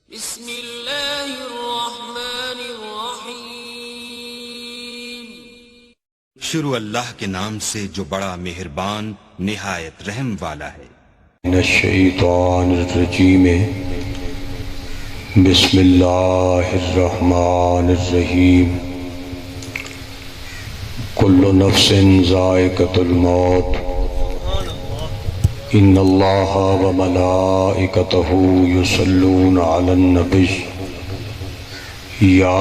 بسم اللہ الرحمن الرحیم۔ شروع اللہ کے نام سے جو بڑا مہربان نہایت رحم والا ہے۔ من الشیطان الرجیم بسم اللہ الرحمن الرحیم کل نفس ذائقۃ الموت ان اللہ وملائکتہ یصلون علی النبی یا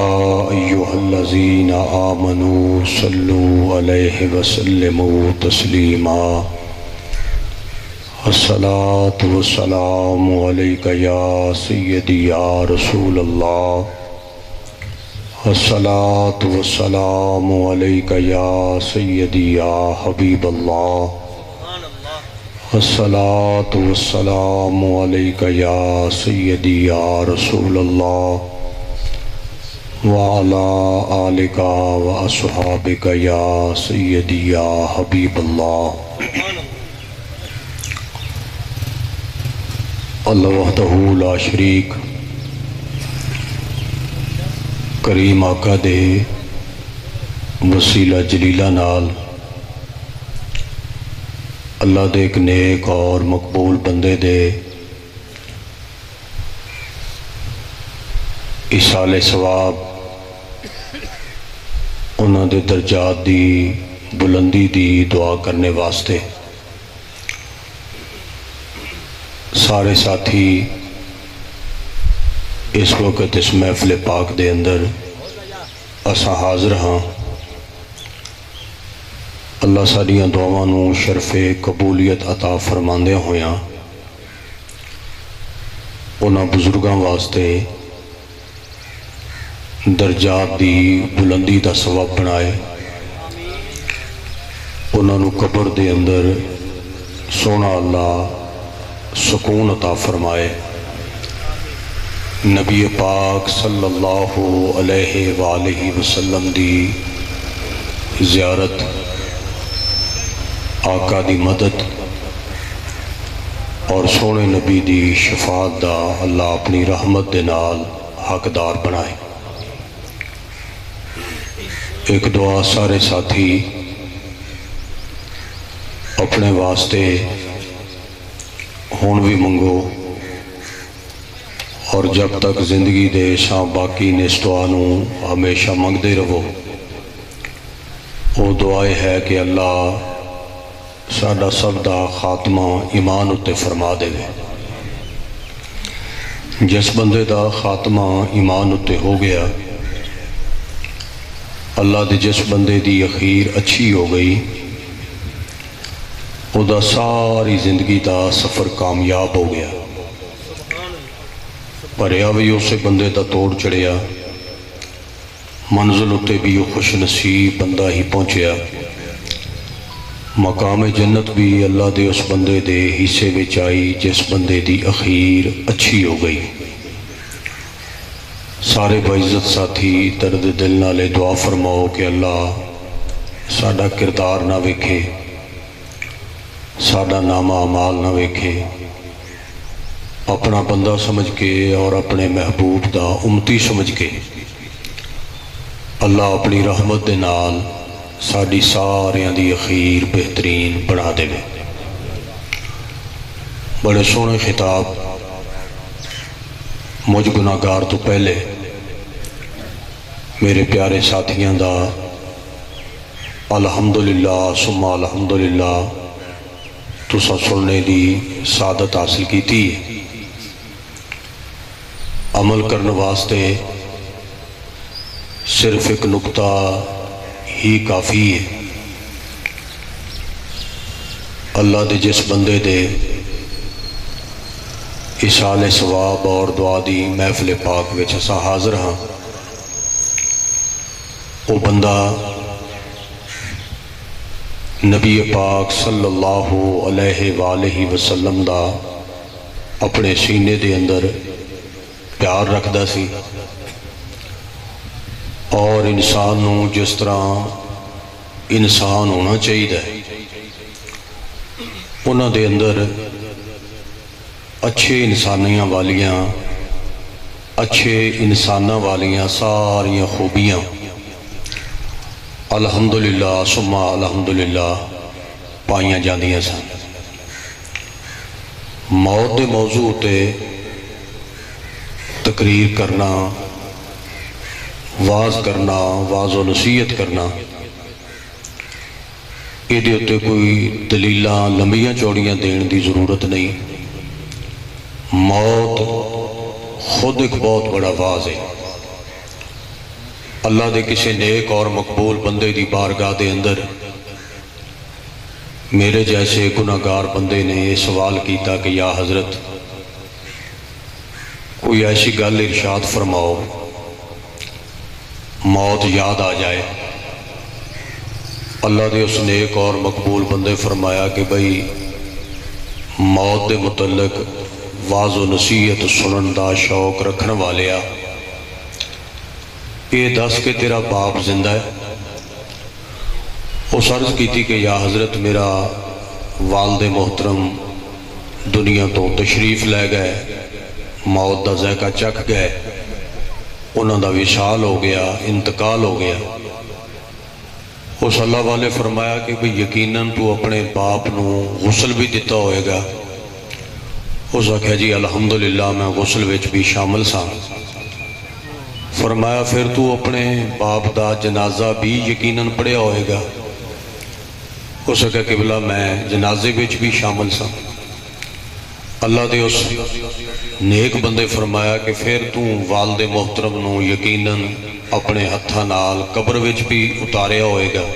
ایہا الذین آمنوا صلوا علیہ وسلموا تسلیما۔ الصلاة والسلام علیک یا سیدی یا رسول اللہ، الصلاة والسلام علیک یا سیدی یا حبیب اللہ، الصلاة والسلام علیک یا سیدی یا رسول اللہ، وعلی آلک واصحابک یا سیدی یا حبیب اللہ۔ اللہ وحدہ لا شریک کریم آقا دے وسیلہ جلیلہ نال اللہ دے ایک نیک اور مقبول بندے دے ایصال ثواب، انہاں دے درجات دی بلندی دی دعا کرنے واسطے سارے ساتھی اس وقت اس محفل پاک دے اندر اساں حاضر ہاں۔ اللہ ساڈیاں دعاواں نو شرف قبولیت عطا فرماندے ہویاں انہاں بزرگاں واسطے درجات دی بلندی دا سبب بنائے، انہاں نو قبر دے اندر سونا اللہ سکون عطا فرمائے، نبی پاک صلی اللہ علیہ وآلہ وسلم دی زیارت، آقا دی مدد اور سونے نبی دی شفاعت دا اللہ اپنی رحمت دے نال حقدار بنائے۔ ایک دعا سارے ساتھی اپنے واسطے ہون بھی منگو، اور جب تک زندگی دے شاں باقی نستوانوں ہمیشہ منگدے رہو۔ وہ دعائے ہے کہ اللہ ساڈا سب دا خاتمہ ایمان اتے فرما دے۔ جس بندے دا خاتمہ ایمان اتے ہو گیا، اللہ دے جس بندے دی اخیر اچھی ہو گئی، او دا ساری زندگی دا سفر کامیاب ہو گیا۔ پریا بھی اسے بندے دا توڑ چڑھیا، منزل اتے بھی وہ خوش نصیب بندہ ہی پہنچیا، مقام جنت بھی اللہ دے اس بندے دے حصے وچ آئی جس بندے دی اخیر اچھی ہو گئی۔ سارے باعزت ساتھی درد دل نالے دعا فرماؤ کہ اللہ ساڈا کردار نہ ویکھے، ساڈا نامہ اعمال نہ ویکھے، اپنا بندہ سمجھ کے اور اپنے محبوب دا امتی سمجھ کے اللہ اپنی رحمت دے نال ساڈی ساریاں دی اخیر بہترین بنا دے۔ بڑے سونے خطاب مجھ گناہگار تو پہلے میرے پیارے ساتھیاں دا الحمدللہ ثم الحمدللہ تسا سننے دی سعادت حاصل کی تھی۔ عمل کرنے واسطے صرف ایک نقطہ ہی کافی ہے۔ اللہ دے جس بندے دے ایصال ثواب اور دعا دی محفل پاک وچ اساں حاضر ہاں، وہ بندہ نبی پاک صلی اللہ علیہ وآلہ وسلم دا اپنے سینے دے اندر پیار رکھدا سی، اور انسان نو جس طرح انسان ہونا چاہیے انہاں دے اندر اچھے انسانیاں والیاں اچھے انساناں والیاں ساریاں خوبیاں الحمدللہ ثم الحمدللہ پائیاں جاندیاں سن۔ موت دے موضوع تے تقریر کرنا، واز کرنا، واز و نصیحت کرنا، یہ اتنے کوئی دلیلاں لمبیاں چوڑیاں دین دی ضرورت نہیں۔ موت خود ایک بہت بڑا واز ہے۔ اللہ دے کسی نیک اور مقبول بندے دی بارگاہ دے اندر میرے جیسے گناہگار بندے نے یہ سوال کیتا کہ یا حضرت کوئی ایسی گل ارشاد فرماؤ موت یاد آ جائے۔ اللہ دے اس نیک اور مقبول بندے فرمایا کہ بھئی موت دے متعلق واز و نصیحت سنن دا شوق رکھن والیا، یہ دس کہ تیرا باپ زندہ ہے؟ اس عرض کی تھی کہ یا حضرت میرا والد محترم دنیا تو تشریف لے گئے، موت دا ذائقہ چکھ گئے، انہوں دا وصال ہو گیا، انتقال ہو گیا۔ اس اللہ والے فرمایا کہ بھئی یقیناً تو اپنے باپ نو غسل بھی دیتا ہوئے گا۔ اس آخیا جی الحمدللہ میں غسل وچ بھی شامل سا۔ فرمایا پھر تو اپنے باپ دا جنازہ بھی یقیناً پڑھیا ہوئے گا۔ اس آخیا قبلہ میں جنازے وچ بھی شامل سا۔ اللہ دے اس نیک بندے فرمایا کہ پھر تو والد محترم نو یقیناً اپنے ہتھاں نال قبر وچ بھی اتاریا ہوئے گا۔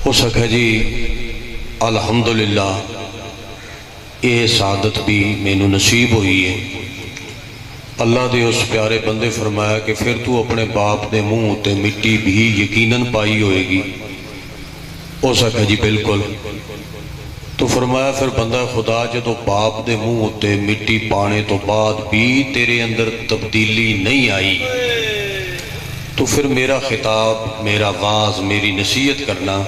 اس آخیا جی الحمدللہ یہ سعادت بھی مینوں نصیب ہوئی ہے۔ اللہ دے اس پیارے بندے فرمایا کہ پھر تو اپنے باپ دے منہ تے مٹی بھی یقیناً پائی ہوئے گی۔ اس آخیا جی بالکل۔ تو فرمایا پھر بندہ خدا جدو باپ دے منہ تے مٹی پانے تو بعد بھی تیرے اندر تبدیلی نہیں آئی تو پھر میرا خطاب، میرا واز، میری نصیحت کرنا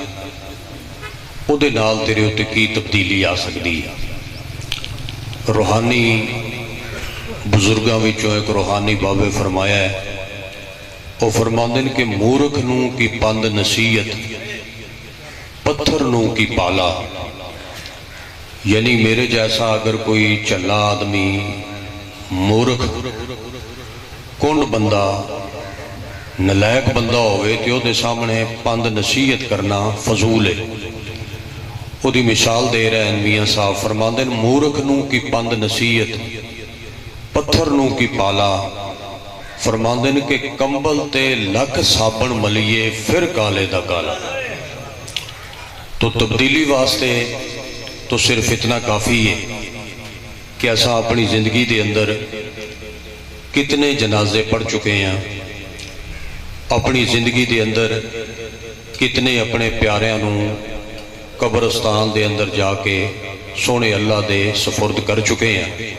او دے نال تیرے اتے کی تبدیلی آ سکتی ہے؟ روحانی بزرگاں وچوں ایک روحانی بابے فرمایا ہے، وہ فرماندے ہیں کہ مورخ نو کی پند نصیحت پتھر نو کی پالا، یعنی میرے جیسا اگر کوئی چلا آدمی مورخ کنڈ بندہ نلائق بندہ ہوئے تو دے سامنے پند نصیحت کرنا فضول ہے۔ وہ دی مثال دے رہے ہیں میاں صاحب، فرماندے ہیں مورخ نو کی پند نصیحت پتھر نو کی پالا، فرماندے ہیں کہ کمبل تے لکھ صابن ملیے پھر کالے دا کالا۔ تو تبدیلی واسطے تو صرف اتنا کافی ہے کہ ایسا اپنی زندگی دے اندر کتنے جنازے پڑھ چکے ہیں، اپنی زندگی دے اندر کتنے اپنے پیاریاں نو قبرستان دے اندر جا کے سونے اللہ دے سفرد کر چکے ہیں۔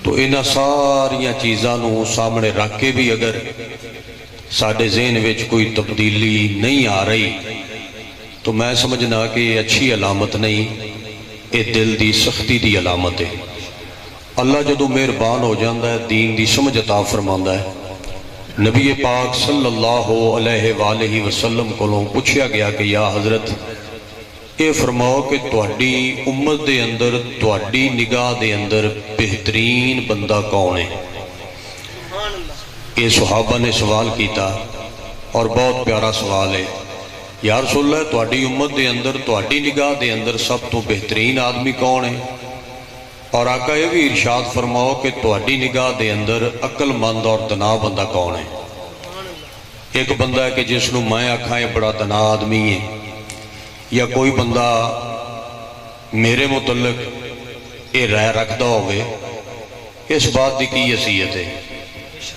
تو انہاں ساریاں چیزاں نو سامنے رکھ کے بھی اگر ساڈے ذہن وچ کوئی تبدیلی نہیں آ رہی تو میں سمجھنا کہ یہ اچھی علامت نہیں، یہ دل دی سختی دی علامت ہے۔ اللہ جدو مہربان ہو جاندہ ہے دین دی سمجھ عطا فرماندہ ہے۔ نبی پاک صلی اللہ علیہ وآلہ وسلم کو پوچھا گیا کہ یا حضرت یہ فرماؤ کہ تہاڈی امت دے اندر تہاڈی نگاہ دے اندر بہترین بندہ کون ہے؟ یہ صحابہ نے سوال کیتا اور بہت پیارا سوال ہے۔ یا رسول اللہ تہاڈی امت دے اندر تہاڈی نگاہ دے اندر سب تو بہترین آدمی کون ہے؟ اور آقا یہ بھی ارشاد فرماؤ کہ تہاڈی نگاہ دے اندر عقل مند اور دنا بندہ کون ہے؟ ایک بندہ ہے کہ جس نو میں آکھاں یہ بڑا دنا آدمی ہے، یا کوئی بندہ میرے متعلق یہ رائے رکھدا ہوئے، اس بات دی کی حیثیت ہے؟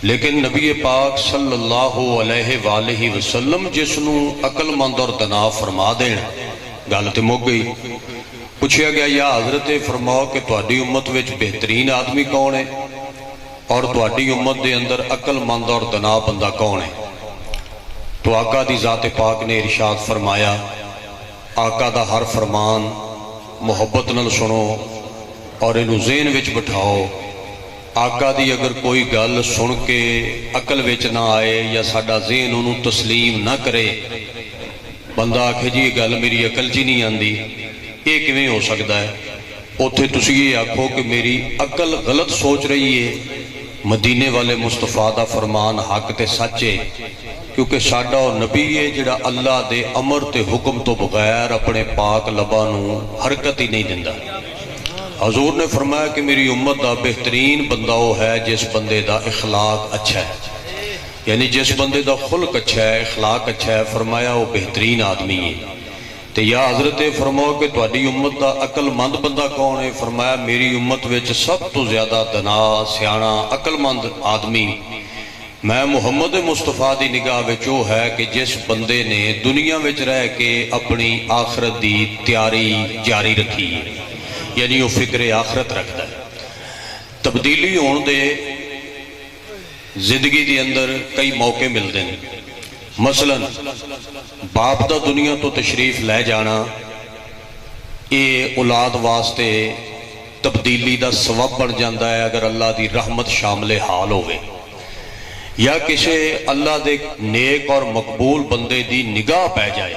لیکن نبی پاک صلی اللہ علیہ وآلہ وسلم جس نو عقل مند اور دنا فرما دین، گل تے مک گئی۔ پوچھا گیا یا حضرت فرماؤ کہ تہاڈی امت وچ بہترین آدمی کون ہے اور تہاڈی امت دے اندر عقل مند اور دنا بندہ کون ہے؟ تو آقا دی ذات پاک نے ارشاد فرمایا، آقا دا ہر فرمان محبت نال سنو اور انہوں ذہن وچ بٹھاؤ آقا دی اگر کوئی گل سن کے عقل وچ نہ آئے یا ساڈا ذہن انہوں تسلیم نہ کرے، بندہ آکھے جی یہ گل میری عقل چ نہیں آندی، یہ کیویں ہو سکتا ہے؟ اوتھے تسی یہ آکھو کہ میری عقل غلط سوچ رہی ہے، مدینے والے مصطفیٰ دا فرمان حق تے سچ ہے، کیونکہ ساڈا او نبی ہے جڑا اللہ دے امر تے حکم تو بغیر اپنے پاک لباں نوں حرکت ہی نہیں دیندا۔ حضور نے فرمایا کہ میری امت دا بہترین بندہ وہ ہے جس بندے دا اخلاق اچھا ہے، یعنی جس بندے دا خلق اچھا ہے، اخلاق اچھا ہے، فرمایا وہ بہترین آدمی ہے۔ تو یا حضرت فرماؤ کہ تہاڈی امت دا عقل مند بندہ کون ہے؟ فرمایا میری امت وچ سب تو زیادہ دنا، سیانا، عقل مند آدمی میں محمد مصطفیٰ دی نگاہ وچ وہ ہے کہ جس بندے نے دنیا وچ رہ کے اپنی آخرت دی تیاری جاری رکھی ہے، یعنی وہ فکر آخرت رکھتا ہے۔ تبدیلی ہون دے زندگی دی اندر کئی موقع ملتے ہیں، مثلا باپ دا دنیا تو تشریف لے جانا یہ اولاد واسطے تبدیلی دا سبب بن جاتا ہے اگر اللہ دی رحمت شامل حال ہوئے، یا کسی اللہ دے نیک اور مقبول بندے دی نگاہ پہ جائے،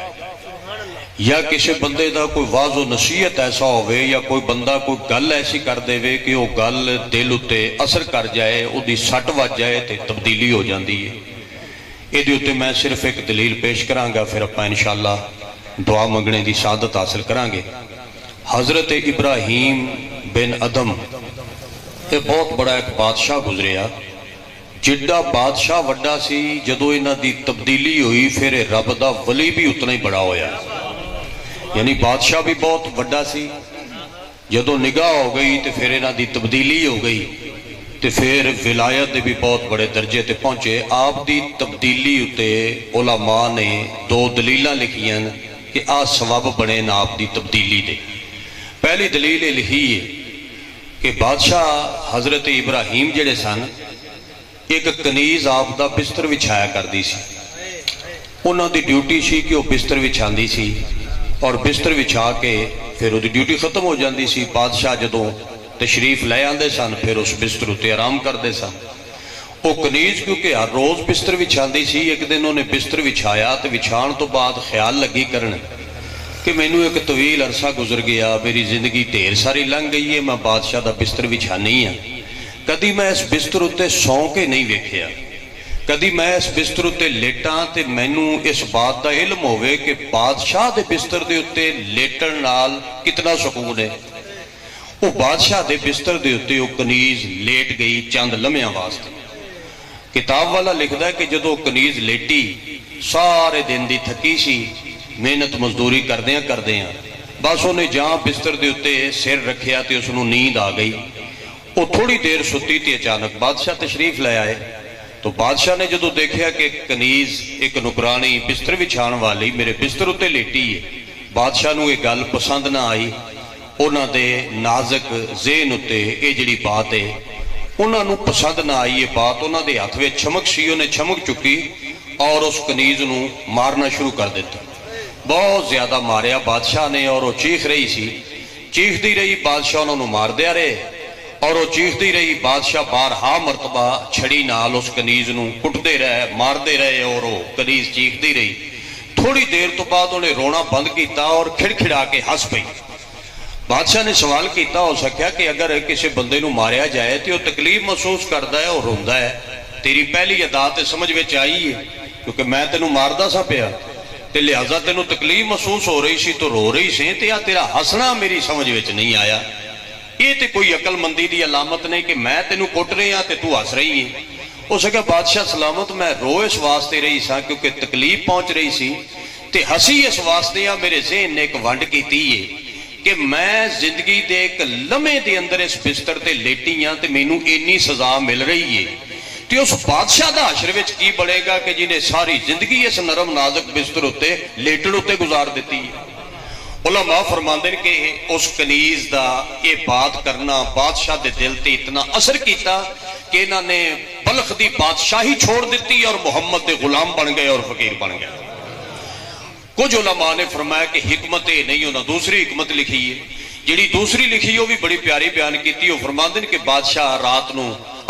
یا کسی بندے دا کوئی واضح و نصیحت ایسا ہوئے، یا کوئی بندہ کوئی گل ایسی کر دے وے کہ وہ گل دل اتے اثر کر جائے، وہ دی سٹ وج جائے تے تبدیلی ہو جاندی ہے۔ یہ دی اتے میں صرف ایک دلیل پیش کرانگا، پھر اپنا انشاءاللہ دعا منگنے دی سعادت حاصل کرانگے۔ حضرت ابراہیم بن ادم یہ بہت بڑا ایک بادشاہ گزریا، جڈا بادشاہ وڈا سی، جدو انہاں دی تبدیلی ہوئی پھر رب دا ولی بھی اتنا ہی بڑا ہویا، یعنی بادشاہ بھی بہت وڈا سی، جدو نگاہ ہو گئی تو پھر انہاں دی تبدیلی ہو گئی تو پھر ولایت دے بھی بہت بڑے درجے تے پہنچے۔ آپ دی تبدیلی اتے علماء نے دو دلیلاں لکھیاں کہ آ سبب بنے نا آپ دی تبدیلی دے۔ پہلی دلیل یہ لکھی ہے کہ بادشاہ حضرت ابراہیم جڑے سن ایک کنیز آپ دا بستر وچھایا کر دی سی، انہوں دی ڈیوٹی سی کہ وہ بستر وچھان دی سی اور بستر وچھا کے پھر وہ دی ڈیوٹی ختم ہو جاندی سی۔ بادشاہ جدوں تشریف لے آندے سن پھر اس بستر اتے آرام کردے سن۔ وہ کنیز کیونکہ ہر روز بستر وچھان دی سی، ایک دن انہیں بستر وچھایا تو وچھان تو بعد خیال لگی کرن کہ میں نے ایک طویل عرصہ گزر گیا، میری زندگی ڈھیر ساری لنگ گئی ہے، میں بادشاہ دا بستر وچھانی ہاں، کدی میں اس بستر اتے سو کے نہیں ویکھیا، کدی میں اس بستر اتے لیٹاں تے مینوں اس بات دا علم ہوئے کہ بادشاہ دے بستر دے اتے لیٹن نال کتنا سکون ہے۔ وہ بادشاہ دے بستر دے اتے وہ کنیز لیٹ گئی چند لمحیاں واسطے۔ کتاب والا لکھدا ہے کہ جدو کنیز لیٹی سارے دن دی تھکی سی، محنت مزدوری کردیاں بس انہیں جہاں بستر دے اتے سر رکھیا تے اس نوں نیند آ گئی۔ وہ تھوڑی دیر ستی تھی، اچانک بادشاہ تشریف لے آئے تو بادشاہ نے جدو دیکھیا کہ کنیز ایک نکرانی بستر وچھان والی میرے بستر اتے لیٹی ہے، بادشاہ نوں یہ گل پسند نہ آئی۔ انہاں دے نازک ذہن اتے یہ جڑی بات ہے انہاں نوں پسند نہ آئی، یہ بات انہاں دے ہاتھ وچ چھمک سی، انہیں چھمک چکی اور اس کنیز نوں مارنا شروع کر دیتا۔ بہت زیادہ ماریا بادشاہ نے اور وہ چیخ رہی سی، چیخ دی رہی، بادشاہ انہوں نے مار دیا رہے اور وہ چیخ دی رہی، بادشاہ بارہا مرتبہ چھڑی نال اس کنیز نوں کٹ دے رہے، مار دے رہے اور وہ کنیز چیخ دی رہی۔ تھوڑی دیر تو بعد انہیں رونا بند کیتا اور کھڑکھڑا کے ہس پئی۔ بادشاہ نے سوال کیتا ہو سکیا کہ اگر کسی بندے نوں ماریا جائے تو وہ تکلیف محسوس کردا ہے اور روندا ہے، تیری پہلی ادا تے سمجھ وچ آئی ہے کیونکہ میں تینوں ماردا سا پیا تے لہذا تینوں تکلیف محسوس ہو رہی سی تو رو رہی سی، تے یا تیرا ہسنا میری سمجھ وچ نہیں آیا۔ یہ تے کوئی عقل مندی دی علامت نہیں کہ میں تینوں کٹ رہی ہاں تے تو ہس رہی ہے۔ ہو سکیا بادشاہ سلامت میں رو اس واسطے رہی سا کیونکہ تکلیف پہنچ رہی سی تے ہسی اس واسطے میرے ذہن نے ایک ونڈ کیتی ہے کہ میں زندگی دے ایک لمحے دے اندر اس بستر تے لیٹی ہاں تے مینوں اینی سزا مل رہی ہے، تے اس بادشاہ دا حشر وچ کی بڑے گا کہ جنہیں ساری زندگی اس نرم نازک بستر ہوتے لیٹن ہوتے گزار دیتی ہے۔ علماء فرماندے کہ اس کنیز دا یہ بات کرنا بادشاہ دے دل تے اتنا اثر کیتا کہ انہاں نے بلخ دی بادشاہی چھوڑ دیتی اور محمد دے غلام بن گئے اور فقیر بن گئے۔ کچھ علماء نے فرمایا کہ حکمت نہیں، انہوں دوسری حکمت لکھی ہے ਜਿਹੜੀ ਦੂਸਰੀ ਲਿਖੀ ਉਹ ਵੀ ਬੜੀ ਪਿਆਰੀ ਬਿਆਨ ਕੀਤੀ। ਉਹ ਫਰਮਾਉਂਦੇ ਨੇ ਕਿ ਬਾਦਸ਼ਾਹ ਰਾਤ ਨੂੰ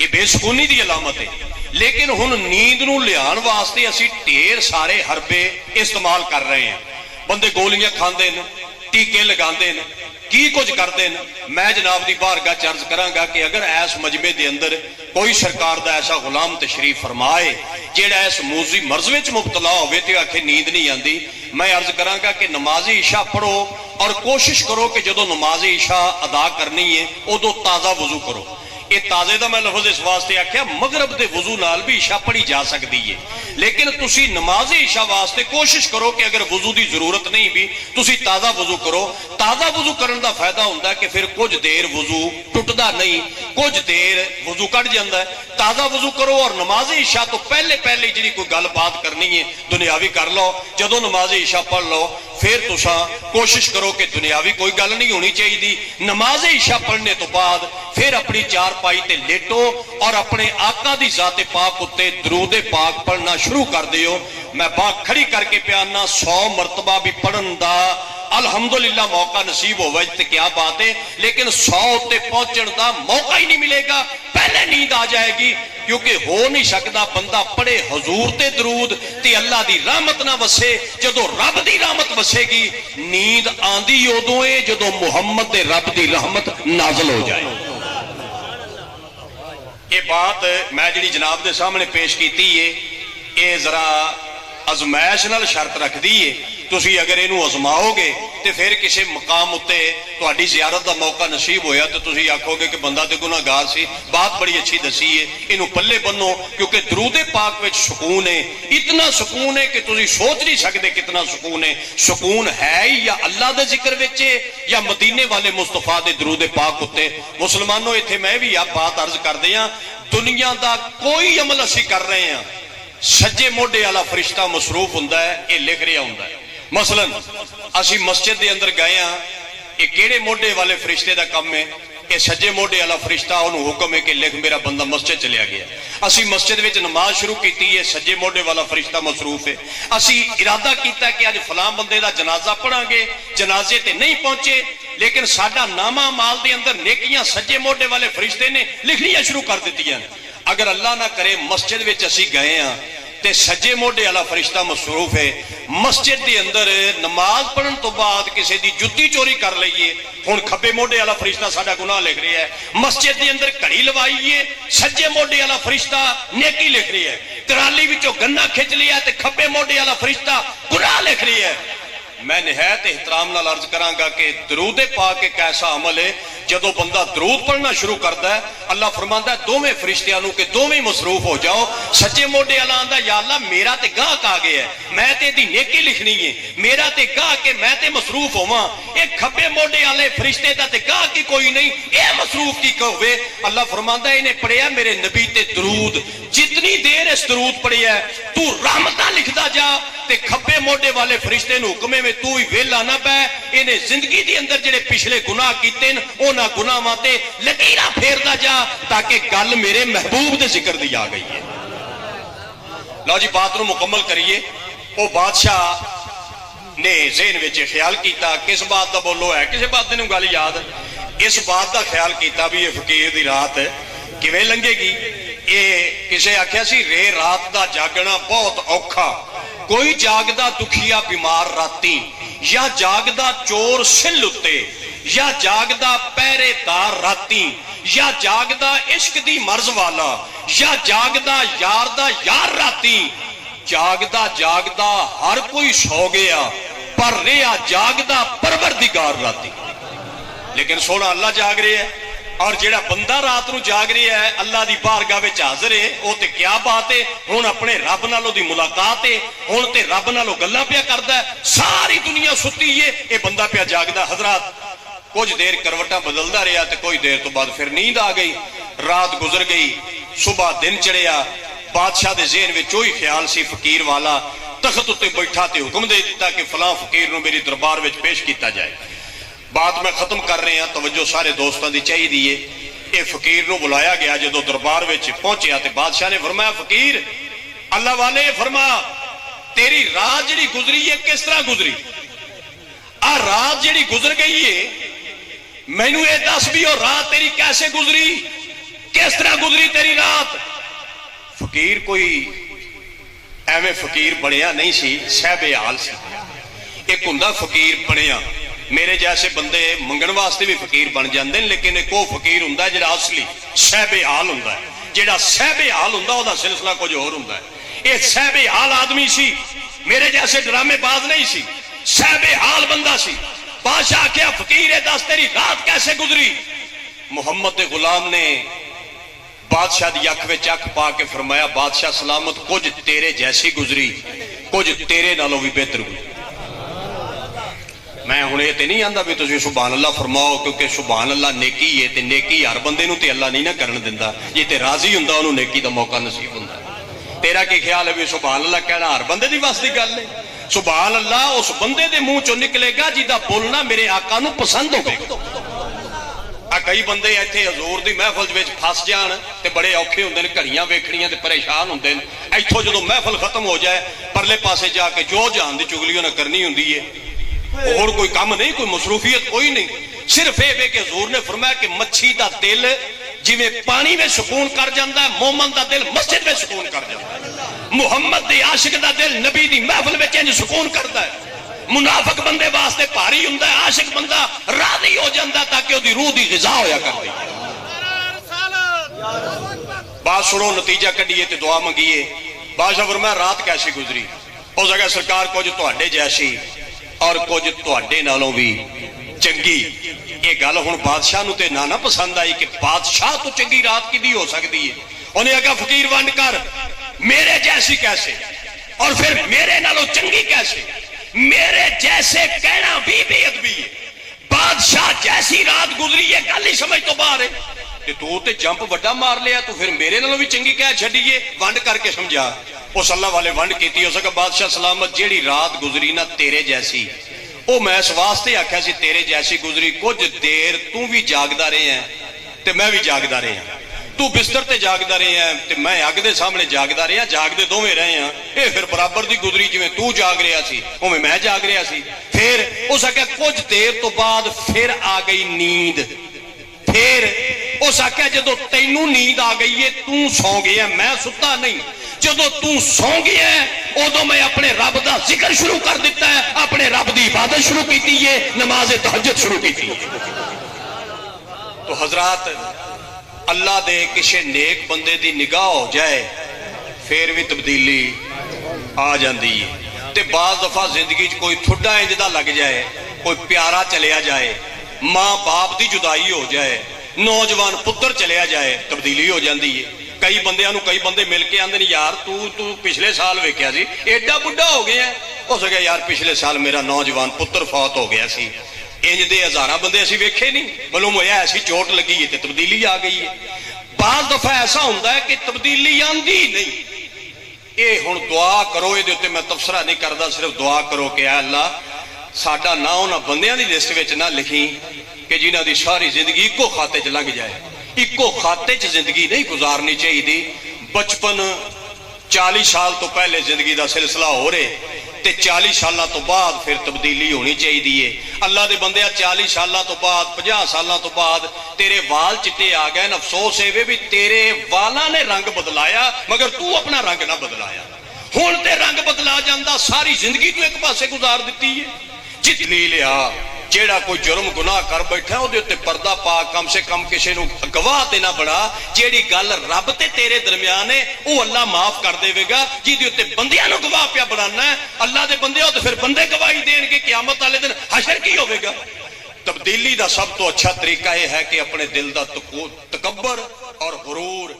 یہ بے سکونی دی علامت ہے. لیکن ہن نیند نو لیان واسطے اسی ڈھیر سارے حربے استعمال کر رہے ہیں. بندے گولیاں کھاندے نے, ٹیکے لگاندے نے, کی کچھ کرتے ہیں. میں جناب دی بارگاہ چ عرض کراں گا کہ اگر ایس مجمع دے اندر کوئی سرکار دا ایسا غلام تشریف فرمائے جیڑا اس موذی مرض وچ مبتلا ہوئے تے آکھے نیند نہیں آندی, میں عرض کراں گا کہ نماز عشاء پڑھو اور کوشش کرو کہ جدو نماز عشاء ادا کرنی ہے ادو تازہ وضو کرو. یہ تازے دا میں لفظ اس واسطے آکھیا مغرب دے وضو نال بھی عشاء پڑھی جا سکتی ہے, لیکن تسی نماز عشاء واسطے کوشش کرو کہ اگر وضو دی ضرورت نہیں بھی تسی تازہ وضو کرو. تازہ وضو کرن دا فائدہ ہوندا ہے کہ پھر کچھ دیر وضو ٹوٹدا نہیں, کچھ دیر وضو کٹ جاندا ہے. تازہ وضو کرو اور نماز عشاء تو پہلے جڑی کوئی گل بات کرنی ہے دنیاوی کر لو. جدو نماز عشاء پڑھ لو پھر تساں کوشش کرو کہ دنیاوی کوئی گل نہیں ہونی چاہیے. نماز عشاء پڑھنے تو بعد پھر اپنی چار پائی تے لیٹو اور اپنے آقا دی ذات پاک اتے درود پاک پڑھنا شروع کر دیو. میں باغ کھڑی کر کے پیانا 100 مرتبہ بھی پڑھن دا الحمدللہ موقع نصیب ہو وجہ کیا بات ہے, لیکن 100 تے پہنچن دا موقع ہی نہیں ملے گا, پہلے نیند آ جائے گی. کیونکہ ہو نہیں سکتا بندہ پڑھے حضور تے درود تے اللہ دی رحمت نہ وسے. جدو رب دی رحمت وسے گی نیند آندی ادو ہے جدو محمد دے رب دی رحمت نازل ہو جائے. یہ بات میں جڑی جناب دے سامنے پیش کیتی ہے یہ ذرا ازمائش نال شرط رکھ دی ہے. تسی اگر اینو ازماؤ گے تے پھر کسی مقام اتے تہاڈی زیارت دا موقع نصیب ہویا تو تسی آکھو گے کہ بندہ تے گناہگار سی. بات بڑی اچھی دسی ہے, اینو پلے بنو کیونکہ درود پاک وچ سکون ہے. اتنا سکون ہے کہ تسی سوچ نہیں سکتے کتنا سکون ہے. سکون ہے یا اللہ دے ذکر وچ یا مدینے والے مصطفیٰ دے درود پاک اتے. مسلمانوں ایتھے میں بھی آپ بات عرض کر دیاں, دنیا دا کوئی عمل اسی کر رہے ہیں سجے موڈے والا فرشتہ مصروف ہوندا ہے, یہ لکھ رہا ہوندا ہے. مثلا اسی مسجد دے اندر گئے ہاں, یہ کیڑے موڈے والے فرشتے دا کم ہے؟ یہ سجے موڈے والا فرشتہ انہوں حکم ہے کہ لکھ میرا بندہ مسجد چلیا گیا. اسی مسجد وچ نماز شروع کیتی ہے, سجے موڈے والا فرشتہ مصروف ہے. اسی ارادہ کیتا ہے کہ آج فلاں بندے دا جنازہ پڑھاں گے, جنازے تے نہیں پہنچے, لیکن ساڈا نامہ مال دے اندر نیکیاں سجے موڈے والے فرشتے نے لکھنیاں شروع کر دیتی ہیں. اگر اللہ نہ کرے مسجد وچ اسی گئے ہاں تے سجے موڈے والا فرشتہ مصروف ہے, مسجد دے اندر نماز پڑھن تو بعد کسی دی جُتی چوری کر لئیے, ہن کھبے موڈے والا فرشتہ ساڈا گناہ لکھ رہا ہے. مسجد دے اندر گھڑی لوائیے, سجے موڈے والا فرشتہ نیکی لکھ رہا ہے. ترالی وچوں گنا کھچ لیا تے کھبے موڈے والا فرشتہ گناہ لکھ رہا ہے. میں نہایت احترام نال عرض کراں گا کہ درود پاک ایک ایسا عمل ہے جدو بندہ درود پڑھنا شروع کرتا ہے اللہ فرماندا ہے دوویں فرشتیاں نو کہ دوویں مصروف ہو جاؤ. سچے موڈے والا آندا یا اللہ میرا تے گاہک آ گیا ہے, میں تے دی نیکی لکھنی ہے, میرا تے گاہک ہے, میں تے مصروف ہوواں. ایک کھبے موڈے والے فرشتے دا تے گاہک ہی کوئی نہیں, اے مصروف کی ہوے. اللہ فرماندا ہے انہیں پڑھیا میرے نبی تے درود, جتنی دیر اس درود پڑھیا ہے تو رحمتاں لکھدا جا تے کھبے موڈے والے فرشتے نو حکمے میں تو ہی ویلا نہ پے. انہیں زندگی دی اندر جڑے پچھلے گناہ کیتے ہیں اونا گناہاں تے لکیراں پھیردا جا تاکہ گل میرے محبوب دے ذکر دی آ گئی ہے. لو جی بات نو مکمل کریے. او بادشاہ نے ذہن وچ خیال کیتا کس بات دا بولو ہے, کسے بات دی گل یاد, اس بات دا خیال کیتا بھی یہ فقیر دی رات کیویں لنگے گی. یہ کسے آکھیا سی رے رات دا جاگنا بہت اوکھا, کوئی جاگدا دکھیا بیمار راتی, یا جاگدا چور سل اتے, یا جاگدا پہرے دار راتی, یا جاگدا عشق دی مرض والا, یا جاگدا یار دا یار راتی. جاگدا جاگدا ہر کوئی سو گیا پر رہا جاگدا پروردگار راتی. لیکن سونا اللہ جاگ رہے ہے, اور جیڑا بندہ رات نو جاگ رہا ہے اللہ دی بارگاہ وچ حاضر ہے, او تے کیا بات ہے, ہن اپنے رب نالوں دی ملاقات ہے, ہن تے رب نالوں گلاں پیا کردا ہے. ساری دنیا ستی ہے, اے بندہ پیا جاگدا. حضرات کچھ دیر کروٹاں بدلدا رہیا تے کوئی دیر تو بعد پھر نیند آ گئی, رات گزر گئی, صبح دن چڑھیا. بادشاہ دے ذہن وچ وہی خیال سی فقیر والا, تخت اتے بیٹھا تے حکم دے دیتا کہ فلاں فقیر نو میری دربار وچ پیش کیتا جائے. بات میں ختم کر رہے ہیں, توجہ سارے دوستاں دی چاہیے دیئے. اے فقیر نو بلایا گیا, جدو دربار وچ پہنچیا تے بادشاہ نے فرمایا فقیر اللہ والے فرما تیری رات جڑی گزری ہے کس طرح گزری؟ رات جڑی گزر گئی ہے مینوں اے دس بھی اور رات تیری کیسے گزری, کس طرح گزری تیری رات؟ فقیر کوئی ایویں فقیر بنیا نہیں سی، صاحب حال سی۔ ایک ہوندا فقیر بنیا، میرے جیسے بندے منگن واسطے بھی فقیر بن جاندے ہیں، لیکن ایک وہ فقیر ہوندا ہے جڑا اصلی صاحب حال ہوندا ہے۔ جڑا صاحب حال ہوندا او دا سلسلہ کچھ اور ہوندا ہے۔ یہ صاحب حال آدمی سی، میرے جیسے ڈرامے باز نہیں سی، صاحب حال بندہ سی۔ بادشاہ کیا فقیر ہے، دس تیری رات کیسے گزری؟ محمد غلام نے بادشاہ دی اکھ وچ اکھ پا کے فرمایا بادشاہ سلامت، کچھ تیرے جیسی گزری، کچھ تیرے نالوں بھی بہتر گزری۔ میں ہن یہ تے نہیں آندا بھی تسی سبحان اللہ فرماؤ، کیونکہ سبحان اللہ نیکی ہے تے نیکی ہر بندے نو تے اللہ نہیں نہ کرن دیندا، جے تے راضی ہوندا اونوں نیکی دا موقع نصیب ہوندا۔ تیرا کی خیال ہے بھی سبحان اللہ کہنا ہر بندے دی واسطے گل ہے؟ سبحان اللہ اس بندے دے منہ چوں نکلے گا جیدا بولنا میرے آقا نو پسند ہوے گا۔ کئی بندے ایتھے حضور دی محفل وچ پھس جان تے بڑے اوکھے ہوندے نے، گھڑیاں ویکھنیاں تے پریشان ہوندے نے، ایتھوں جدوں محفل ختم ہو جائے پرلے پاسے جا کے جو جہان دی چگلیوں نہ کرنی ہوندی ہے، اور کوئی کام نہیں، کوئی مصروفیت کوئی نہیں، صرف یہ کہ حضور نے فرمایا کہ مچھی دا دل جویں پانی میں سکون کر جاندا ہے، مومن دا دل مسجد میں سکون کر جاندا ہے۔ محمد دی عاشق دا دل نبی دی محفل وچ انج سکون کردا ہے۔ منافق بندے واسطے بھاری ہوندا ہے، عاشق بندہ راضی ہو جاندا تاکہ اودی روح دی غذا ہویا کرے۔ بات سنو، نتیجہ کڈیے تے دعا منگیے۔ بادشاہ فرمایا رات کیسی گزری؟ اس جگہ سرکار کچھ تواڈے جیسی اور کچھ تواڈے نالوں بھی چنگی۔ یہ گل ہن بادشاہ نو تے نہ پسند آئی کہ بادشاہ تو چنگی رات کدی ہو سکتی ہے؟ انہیں آگا فقیر ونڈ کر، میرے جیسی کیسے اور پھر میرے نالوں چنگی کیسے؟ میرے جیسے کہنا بھی بے ادبی ہے، بادشاہ جیسی رات گزری ہے گل ہی سمجھ تو باہر ہے۔ کہ تو تے جمپ وڈا مار لیا، تو پھر میرے نالوں بھی چنگی کہہ چھڈیے؟ ونڈ کر کے سمجھا۔ اس اللہ والے ونڈ کیتی، ہو سکا بادشاہ سلامت جیڑی رات گزری نا تیرے جیسی، او میں اس واسطے آکھیا سی تیرے جیسی گزری، کچھ دیر تو بھی جاگدا رہے ہیں تے میں بھی جاگدا رہے ہیں، تو بستر تے جاگدا رہے ہیں تے میں اگ دے سامنے جاگدا رہے ہیں، جاگدے دوویں رہے ہیں، اے پھر برابر دی گزری، جویں تو جاگ رہا سی اوویں میں جاگ رہا سی۔ پھر اس آکھیا کچھ دیر تو بعد پھر آ گئی نیند، پھر اس آکھیا جدو تینوں نیند آ گئی ہے تو سو گیا، میں ستا نہیں، جدو تو سو گیا ہے ادو میں اپنے رب دا ذکر شروع کر دیتا ہے، اپنے رب دی عبادت شروع کیتی ہے، نماز تہجد شروع کیتی ہے۔ تو حضرات اللہ دے کسی نیک بندے دی نگاہ ہو جائے پھر بھی تبدیلی آ جاندی ہے۔ تے بعض دفعہ زندگی کوئی تھوڑا انجدہ لگ جائے، کوئی پیارا چلیا جائے، ماں باپ دی جدائی ہو جائے، نوجوان پتر چلیا جائے، تبدیلی ہو جاندی ہے۔ کئی بندیاں نو کئی بندے مل کے آندے یار تو پچھلے سال ویکھیا سی ایڈا بڈھا ہو گیا ہے، ہو سکیا یار پچھلے سال میرا نوجوان پتر فوت ہو گیا سی، انج دے ہزاراں بندے اسی ویکھے نہیں، معلوم ہویا ایسی چوٹ لگی ہے تے تبدیلی آ گئی ہے۔ بعض دفعہ ایسا ہوندا ہے کہ تبدیلی آندی نہیں۔ اے ہن دعا کرو، اے دے اوتے میں تبصرہ نہیں کردا، صرف دعا کرو کہ اے اللہ ساڈا نام انہاں بندیاں دی لسٹ وچ نہ لکھی کہ جنہاں دی ساری زندگی اکو کھاتے چ لنگ جائے۔ اکو کھاتے چ زندگی نہیں گزارنی چاہیے۔ بچپن 40 سال تو پہلے زندگی دا سلسلہ ہو رہے تے 40 سالاں تو بعد پھر تبدیلی ہونی چاہیے۔ اللہ دے بندے 40 سالاں تو بعد 50 سالاں تو بعد تیرے وال چٹے آ گئے، افسوس ہے بھی تیرے والاں نے رنگ بدلایا مگر تو اپنا رنگ نہ بدلایا۔ ہن تے رنگ بدلا جاندا، ساری زندگی تو ایک پاسے گزار دیتی ہے۔ جتنی لیا جیڑا کوئی جرم گناہ کر بیٹھا او دے تے پردہ پا، کم سے کم کسی نو گواہ تے نہ بڑا، جیڑی گل رب تے تیرے درمیان ہے او اللہ معاف کر دے گا، جی دے تے بندیاں نو گواہ پیا بنانا ہے اللہ دے بندے ہو تو پھر بندے گواہی دین گے، قیامت والے دن حشر کی ہوے گا۔ تبدیلی دا سب تو اچھا طریقہ یہ ہے کہ اپنے دل دا تکبر اور غرور